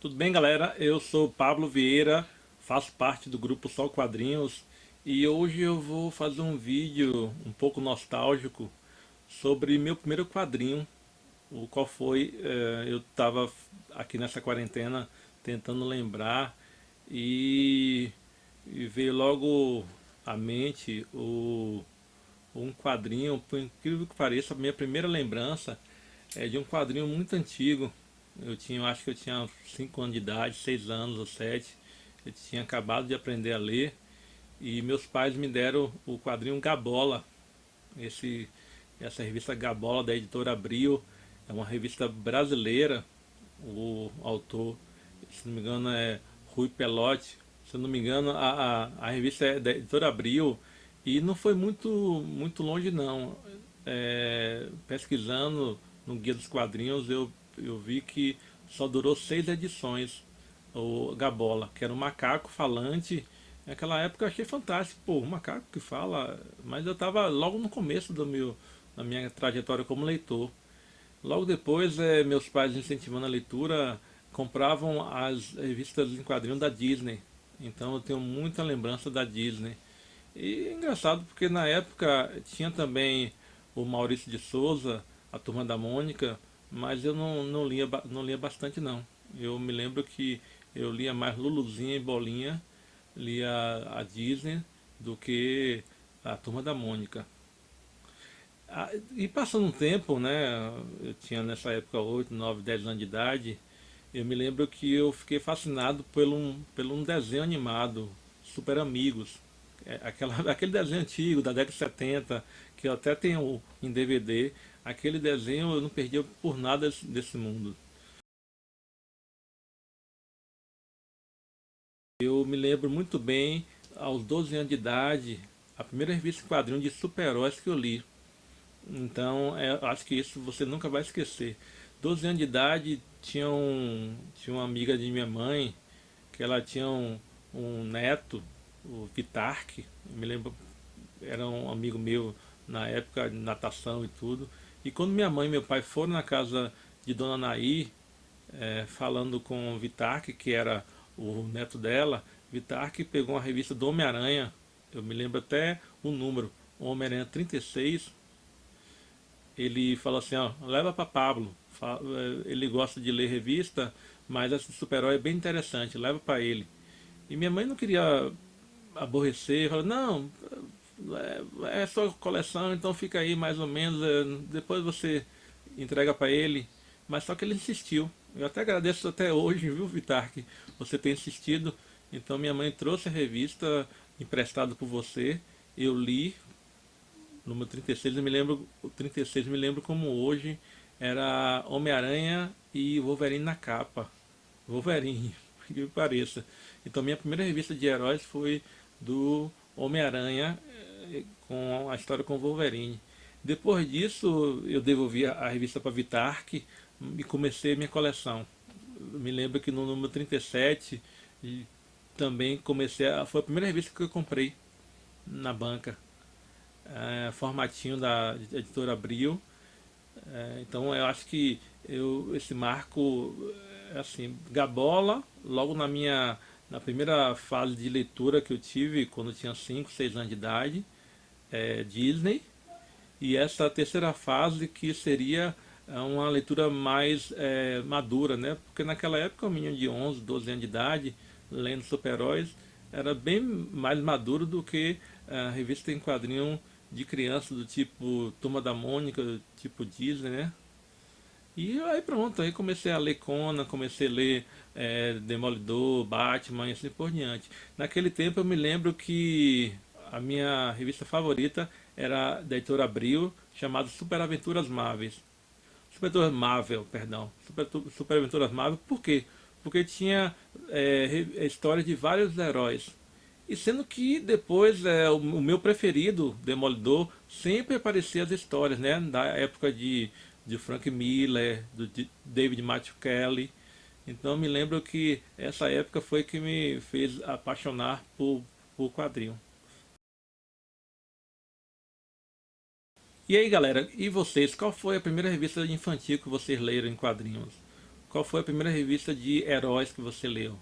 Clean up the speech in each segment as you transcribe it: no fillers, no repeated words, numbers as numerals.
Tudo bem, galera? Eu sou Pablo Vieira, faço parte do grupo Só Quadrinhos e hoje eu vou fazer um vídeo um pouco nostálgico sobre meu primeiro quadrinho, o qual foi, eu estava aqui nessa quarentena tentando lembrar e, e veio logo à mente um quadrinho, por incrível que pareça, a minha primeira lembrança é de um quadrinho muito antigo. Acho que eu tinha 5 anos de idade, 6 anos ou 7. Eu tinha acabado de aprender a ler e meus pais me deram o quadrinho Gabola. Esse, essa revista Gabola da editora Abril é uma revista brasileira. O autor, se não me engano, é Rui Pelotti. Se não me engano, a revista é da editora Abril e não foi muito longe não. Pesquisando no Guia dos Quadrinhos, eu vi que só durou 6 edições o Gabola, que era um macaco falante. Naquela época eu achei fantástico, pô, um macaco que fala, mas eu estava logo no começo da minha trajetória como leitor. Logo depois, meus pais incentivando a leitura, compravam as revistas em quadrinhos da Disney. Então eu tenho muita lembrança da Disney. E é engraçado porque na época tinha também o Maurício de Souza, a Turma da Mônica, mas eu não lia bastante não. Eu me lembro que eu lia mais Luluzinha e Bolinha, lia a Disney do que a Turma da Mônica. E passando um tempo, né, eu tinha nessa época 8, 9, 10 anos de idade, eu me lembro que eu fiquei fascinado por um desenho animado, Super Amigos. Aquele desenho antigo, da década de 70, que eu até tenho em DVD, aquele desenho eu não perdia por nada desse mundo. Eu me lembro muito bem, aos 12 anos de idade, a primeira revista em quadrinho de super-heróis que eu li. Então, eu acho que isso você nunca vai esquecer. 12 anos de idade, tinha uma amiga de minha mãe, que ela tinha um neto, o Vitark, eu me lembro, era um amigo meu na época de natação e tudo. E quando minha mãe e meu pai foram na casa de Dona Naí, falando com o Vitark, que era o neto dela, Vitark pegou uma revista do Homem-Aranha, eu me lembro até o número, Homem-Aranha 36. Ele falou assim, ó, leva para Pablo. Ele gosta de ler revista, mas esse super-herói é bem interessante, leva para ele. E minha mãe não queria aborrecer, falou, não, é só coleção, então fica aí mais ou menos, depois você entrega para ele. Mas só que ele insistiu. Eu até agradeço até hoje, viu, Vitar, que você tem insistido. Então minha mãe trouxe a revista emprestada por você, eu li, número 36, eu me lembro, o 36 me lembro como hoje, era Homem-Aranha e Wolverine na capa. Wolverine, por que pareça. Então minha primeira revista de heróis foi do Homem-Aranha, com a história com Wolverine. Depois disso eu devolvi a revista para Vitark e comecei a minha coleção. Eu me lembro que no número 37 e também foi a primeira revista que eu comprei na banca, formatinho da editora Abril. Então eu acho que esse marco, assim, Gabola, logo na primeira fase de leitura que eu tive, quando eu tinha 5 6 anos de idade, Disney, e essa terceira fase que seria uma leitura mais madura, né? Porque naquela época o menino de 11 12 anos de idade, lendo super-heróis, era bem mais maduro do que a revista em quadrinho de criança do tipo Turma da Mônica, do tipo Disney, né? E aí pronto, aí comecei a ler Conan, comecei a ler Demolidor, Batman e assim por diante. Naquele tempo eu me lembro que a minha revista favorita era da editora Abril, chamada Super Aventuras Marvel. Super Aventuras Marvel, perdão. Super Aventuras Marvel, por quê? Porque tinha histórias de vários heróis. E sendo que depois o meu preferido, Demolidor, sempre aparecia as histórias, né? Da época de Frank Miller, de David Matthew Kelly. Então eu me lembro que essa época foi que me fez apaixonar por quadrinho. E aí galera, e vocês? Qual foi a primeira revista infantil que vocês leram em quadrinhos? qual foi a primeira revista de heróis que você leu.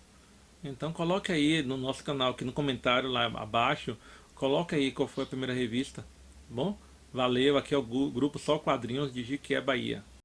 Então coloque aí no nosso canal, aqui no comentário lá abaixo, coloque aí qual foi a primeira revista, tá bom? Valeu, aqui é o grupo Só Quadrinhos de Jiquié, Bahia.